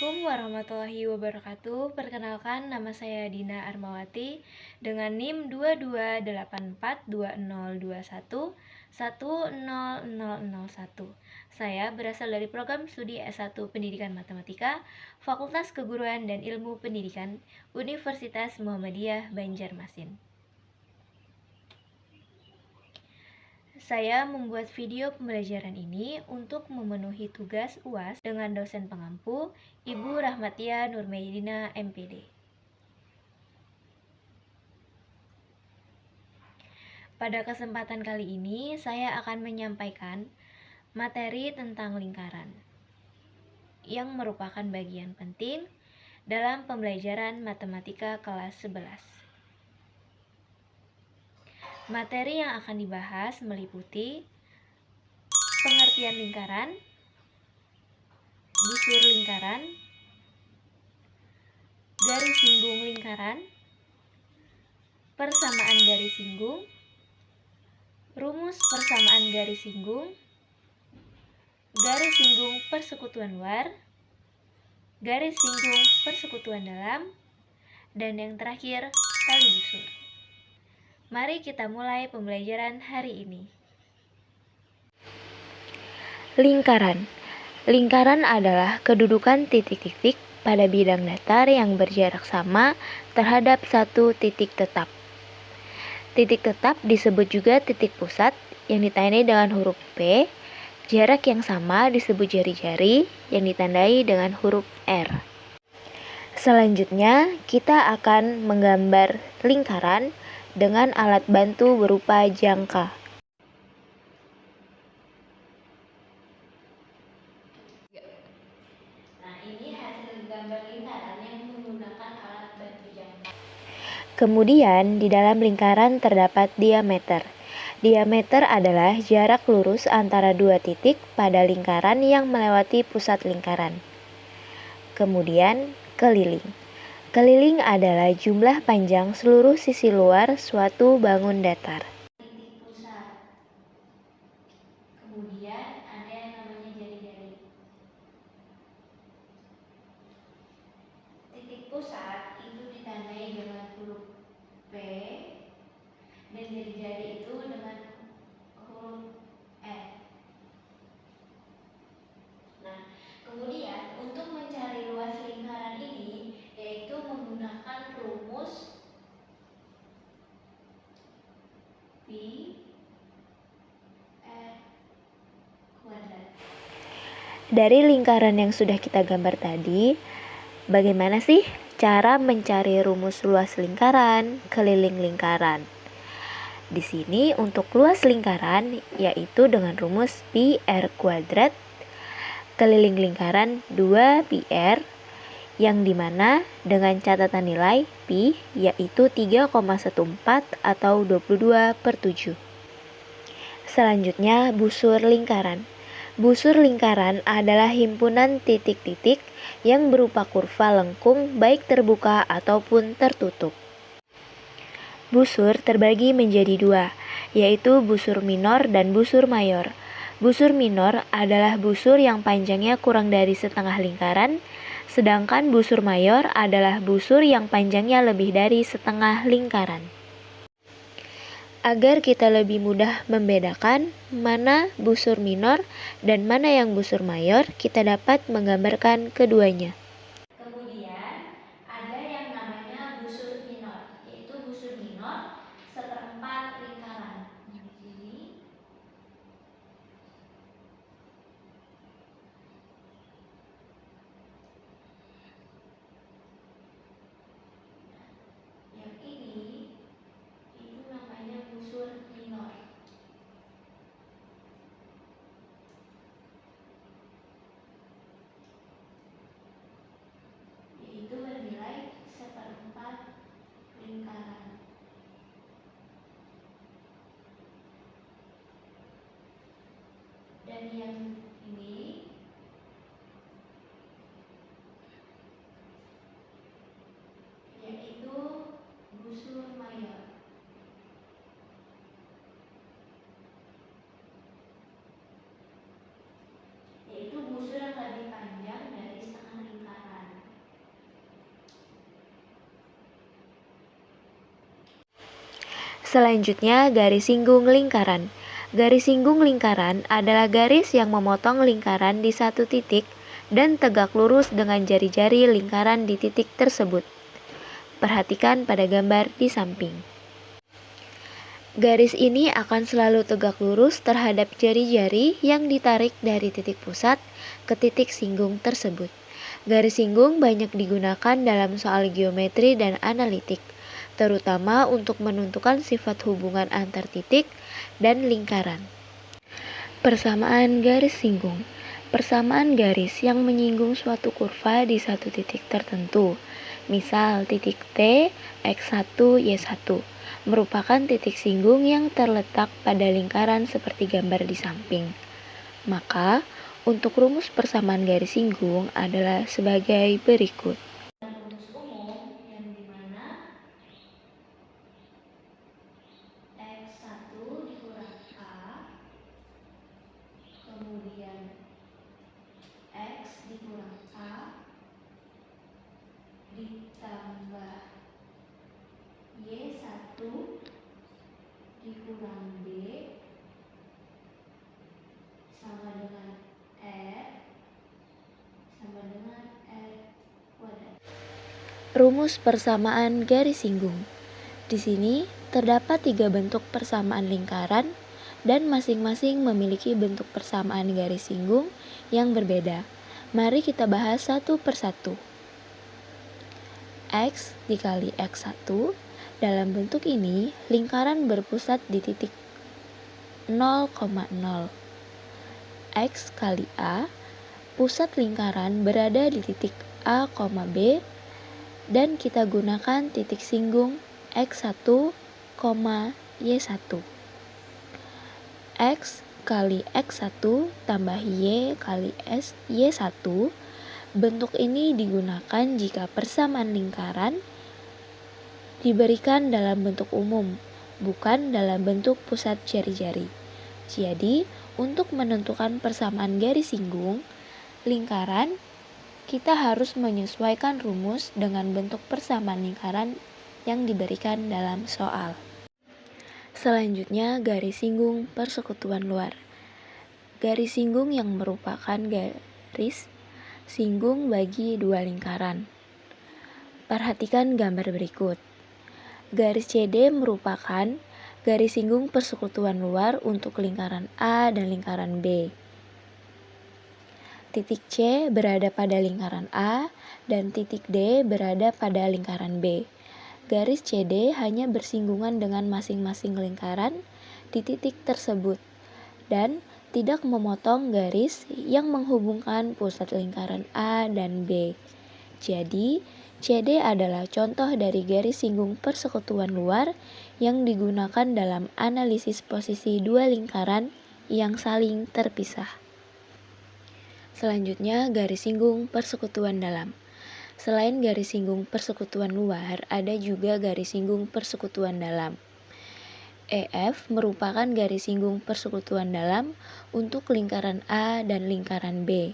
Assalamualaikum warahmatullahi wabarakatuh. Perkenalkan, nama saya Dina Armawati dengan NIM 22842021100001. Saya berasal dari program studi S1 Pendidikan Matematika, Fakultas Keguruan dan Ilmu Pendidikan, Universitas Muhammadiyah Banjarmasin. Saya membuat video pembelajaran ini untuk memenuhi tugas UAS dengan dosen pengampu, Ibu Rahmatia Nurmedina MPD. Pada kesempatan kali ini, saya akan menyampaikan materi tentang lingkaran, yang merupakan bagian penting dalam pembelajaran matematika kelas 11. Materi yang akan dibahas meliputi pengertian lingkaran, busur lingkaran, garis singgung lingkaran, persamaan garis singgung, rumus persamaan garis singgung persekutuan luar, garis singgung persekutuan dalam, dan yang terakhir, tali busur. Mari kita mulai pembelajaran hari ini. Lingkaran. Lingkaran adalah kedudukan titik-titik pada bidang datar yang berjarak sama terhadap satu titik tetap. Titik tetap disebut juga titik pusat yang ditandai dengan huruf P. Jarak yang sama disebut jari-jari yang ditandai dengan huruf R. Selanjutnya, kita akan menggambar lingkaran dengan alat bantu berupa jangka. Nah, ini hasil gambar lingkaran yang menggunakan alat bantu jangka. Kemudian, di dalam lingkaran terdapat diameter. Diameter adalah jarak lurus antara dua titik pada lingkaran yang melewati pusat lingkaran. Kemudian, keliling. Keliling adalah jumlah panjang seluruh sisi luar suatu bangun datar. Titik pusat. Kemudian ada yang namanya jari-jari. Titik pusat itu ditandai dengan huruf P dan jari-jari itu dengan huruf E. Nah, kemudian untuk mencari luas lingkaran ini yaitu menggunakan rumus pi r kuadrat. Dari lingkaran yang sudah kita gambar tadi, bagaimana sih cara mencari rumus luas lingkaran, keliling lingkaran? Di sini untuk luas lingkaran yaitu dengan rumus pi r kuadrat, keliling lingkaran 2 pi r, yang dimana dengan catatan nilai pi yaitu 3,14 atau 22/7. Selanjutnya, busur lingkaran. Busur lingkaran adalah himpunan titik-titik yang berupa kurva lengkung baik terbuka ataupun tertutup. Busur terbagi menjadi dua, yaitu busur minor dan busur mayor. Busur minor adalah busur yang panjangnya kurang dari setengah lingkaran, sedangkan busur mayor adalah busur yang panjangnya lebih dari setengah lingkaran. Agar kita lebih mudah membedakan mana busur minor dan mana yang busur mayor, kita dapat menggambarkan keduanya. Kemudian ada yang namanya busur minor, yaitu busur minor seperempat lingkaran. Di sini. Yang ini itu namanya busur minor. Selanjutnya, garis singgung lingkaran. Garis singgung lingkaran adalah garis yang memotong lingkaran di satu titik dan tegak lurus dengan jari-jari lingkaran di titik tersebut. Perhatikan pada gambar di samping. Garis ini akan selalu tegak lurus terhadap jari-jari yang ditarik dari titik pusat ke titik singgung tersebut. Garis singgung banyak digunakan dalam soal geometri dan analitik, terutama untuk menentukan sifat hubungan antar titik dan lingkaran. Persamaan garis singgung. Persamaan garis yang menyinggung suatu kurva di satu titik tertentu. Misal titik T, X1, Y1 merupakan titik singgung yang terletak pada lingkaran seperti gambar di samping. Maka, untuk rumus persamaan garis singgung adalah sebagai berikut. Rumus umum yang dimana X1 dikurang A, kemudian X dikurang A ditambah Y1 dikurang B sama dengan R sama dengan R kuadrat. Rumus persamaan garis singgung. Di sini terdapat 3 bentuk persamaan lingkaran dan masing-masing memiliki bentuk persamaan garis singgung yang berbeda. Mari kita bahas satu persatu. X dikali X1, dalam bentuk ini lingkaran berpusat di titik 0,0. X kali A, pusat lingkaran berada di titik A, B, dan kita gunakan titik singgung X1, Y1. X kali X1 tambah Y kali Y1. Bentuk ini digunakan jika persamaan lingkaran diberikan dalam bentuk umum, bukan dalam bentuk pusat jari-jari. Jadi, untuk menentukan persamaan garis singgung lingkaran, kita harus menyesuaikan rumus dengan bentuk persamaan lingkaran yang diberikan dalam soal. Selanjutnya, garis singgung persekutuan luar. Garis singgung yang merupakan garis singgung bagi dua lingkaran. Perhatikan gambar berikut. Garis CD merupakan garis singgung persekutuan luar untuk lingkaran A dan lingkaran B. Titik C berada pada lingkaran A dan titik D berada pada lingkaran B. Garis CD hanya bersinggungan dengan masing-masing lingkaran di titik tersebut dan tidak memotong garis yang menghubungkan pusat lingkaran A dan B. Jadi, CD adalah contoh dari garis singgung persekutuan luar yang digunakan dalam analisis posisi dua lingkaran yang saling terpisah. Selanjutnya, garis singgung persekutuan dalam. Selain garis singgung persekutuan luar, ada juga garis singgung persekutuan dalam. EF merupakan garis singgung persekutuan dalam untuk lingkaran A dan lingkaran B.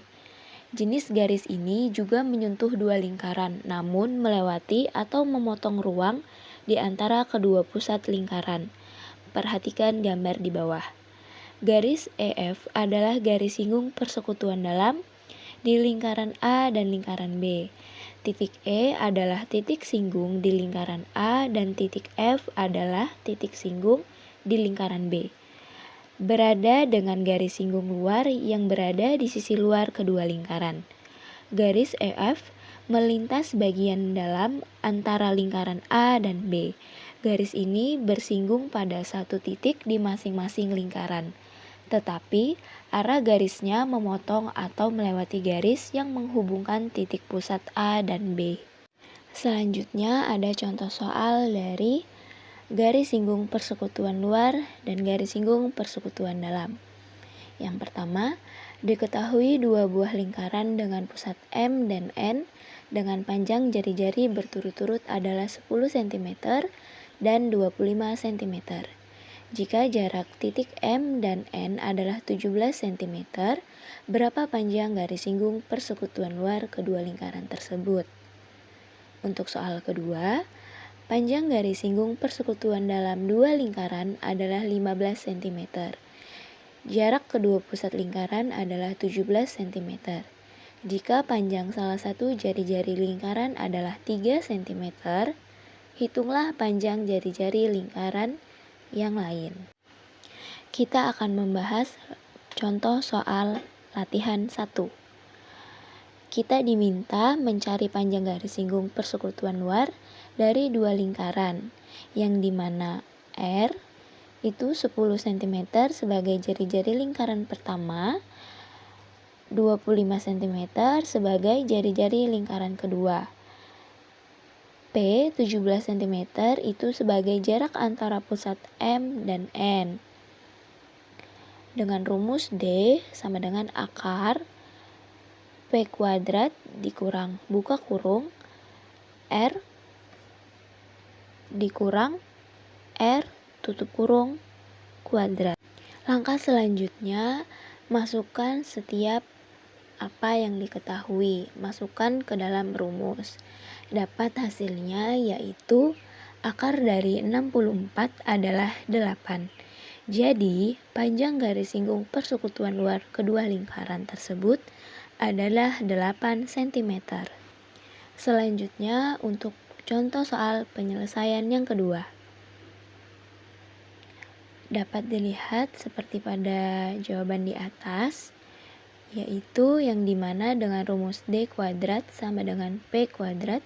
Jenis garis ini juga menyentuh dua lingkaran, namun melewati atau memotong ruang di antara kedua pusat lingkaran. Perhatikan gambar di bawah. Garis EF adalah garis singgung persekutuan dalam di lingkaran A dan lingkaran B. Titik E adalah titik singgung di lingkaran A dan titik F adalah titik singgung di lingkaran B. Berada dengan garis singgung luar yang berada di sisi luar kedua lingkaran. Garis EF melintas bagian dalam antara lingkaran A dan B. Garis ini bersinggung pada satu titik di masing-masing lingkaran. Tetapi arah garisnya memotong atau melewati garis yang menghubungkan titik pusat A dan B. Selanjutnya ada contoh soal dari garis singgung persekutuan luar dan garis singgung persekutuan dalam. Yang pertama, diketahui dua buah lingkaran dengan pusat M dan N dengan panjang jari-jari berturut-turut adalah 10 cm dan 25 cm. Jika jarak titik M dan N adalah 17 cm, berapa panjang garis singgung persekutuan luar kedua lingkaran tersebut? Untuk soal kedua, Panjang garis singgung persekutuan dalam dua lingkaran adalah 15 cm. Jarak kedua pusat lingkaran adalah 17 cm. Jika panjang salah satu jari-jari lingkaran adalah 3 cm, hitunglah panjang jari-jari lingkaran yang lain. Kita akan membahas contoh soal latihan 1. Kita diminta mencari panjang garis singgung persekutuan luar dari dua lingkaran, yang dimana R itu 10 cm sebagai jari-jari lingkaran pertama, 25 cm sebagai jari-jari lingkaran kedua. P 17 cm itu sebagai jarak antara pusat M dan N. Dengan rumus D sama dengan akar P kuadrat dikurang buka kurung R dikurang R tutup kurung kuadrat. Langkah selanjutnya, masukkan setiap apa yang diketahui, masukkan ke dalam rumus. Dapat hasilnya yaitu akar dari 64 adalah 8. Jadi, panjang garis singgung persekutuan luar kedua lingkaran tersebut adalah 8 cm. Selanjutnya, untuk contoh soal penyelesaian yang kedua. Dapat dilihat seperti pada jawaban di atas, yaitu yang dimana dengan rumus D kuadrat sama dengan P kuadrat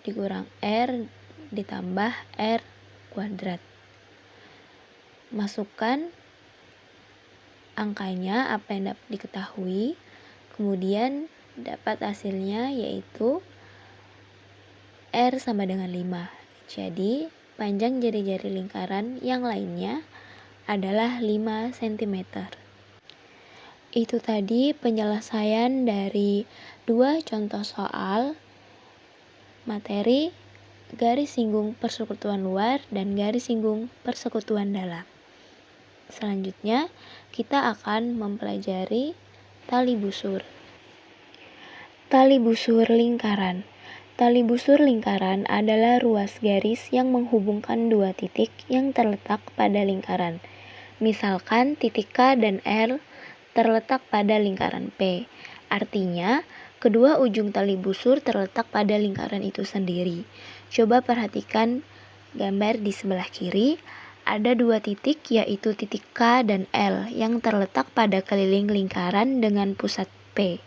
dikurang R ditambah R kuadrat. Masukkan angkanya apa yang dapat diketahui, kemudian dapat hasilnya yaitu R sama dengan 5. Jadi panjang jari-jari lingkaran yang lainnya adalah 5 cm. Itu tadi penyelesaian dari dua contoh soal materi garis singgung persekutuan luar dan garis singgung persekutuan dalam. Selanjutnya, kita akan mempelajari tali busur. Tali busur lingkaran. Tali busur lingkaran adalah ruas garis yang menghubungkan dua titik yang terletak pada lingkaran. Misalkan titik K dan R terletak pada lingkaran P. Artinya, kedua ujung tali busur terletak pada lingkaran itu sendiri. Coba perhatikan gambar di sebelah kiri. Ada dua titik, yaitu titik K dan L yang terletak pada keliling lingkaran dengan pusat P.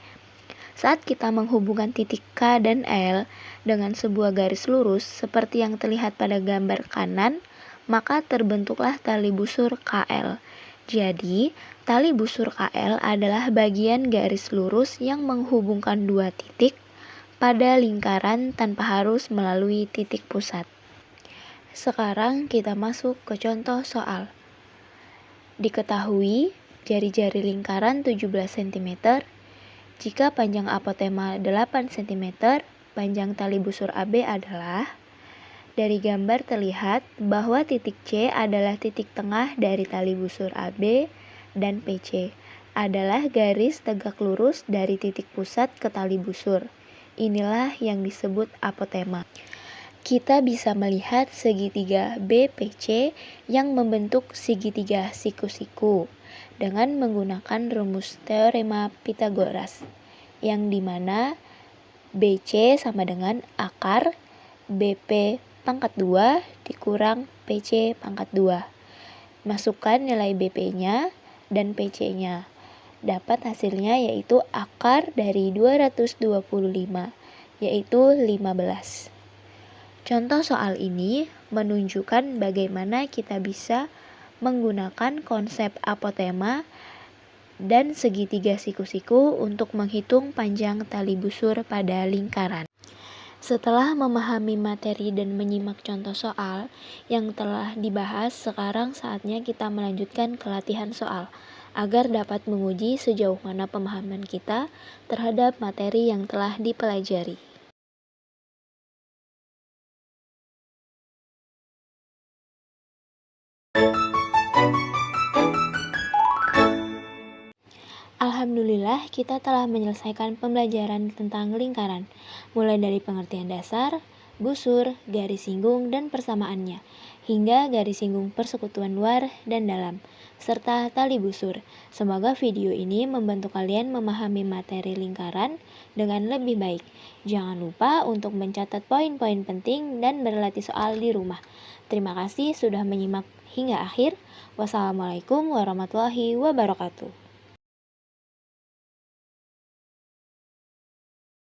Saat kita menghubungkan titik K dan L dengan sebuah garis lurus seperti yang terlihat pada gambar kanan, maka terbentuklah tali busur KL. Jadi, tali busur KL adalah bagian garis lurus yang menghubungkan dua titik pada lingkaran tanpa harus melalui titik pusat. Sekarang kita masuk ke contoh soal. Diketahui jari-jari lingkaran 17 cm. Jika panjang apotema 8 cm, panjang tali busur AB adalah. Dari gambar terlihat bahwa titik C adalah titik tengah dari tali busur AB dan PC adalah garis tegak lurus dari titik pusat ke tali busur. Inilah yang disebut apotema. Kita bisa melihat segitiga BPC yang membentuk segitiga siku-siku dengan menggunakan rumus teorema Pythagoras, yang dimana BC sama dengan akar BP pangkat 2 dikurang PC pangkat 2. Masukkan nilai BP-nya dan PC-nya. Dapat hasilnya yaitu akar dari 225, yaitu 15. Contoh soal ini menunjukkan bagaimana kita bisa menggunakan konsep apotema dan segitiga siku-siku untuk menghitung panjang tali busur pada lingkaran. Setelah memahami materi dan menyimak contoh soal yang telah dibahas, sekarang saatnya kita melanjutkan ke latihan soal, agar dapat menguji sejauh mana pemahaman kita terhadap materi yang telah dipelajari. Alhamdulillah, kita telah menyelesaikan pembelajaran tentang lingkaran, mulai dari pengertian dasar, busur, garis singgung, dan persamaannya, hingga garis singgung persekutuan luar dan dalam, serta tali busur. Semoga video ini membantu kalian memahami materi lingkaran dengan lebih baik. Jangan lupa untuk mencatat poin-poin penting dan berlatih soal di rumah. Terima kasih sudah menyimak hingga akhir. Wassalamualaikum warahmatullahi wabarakatuh.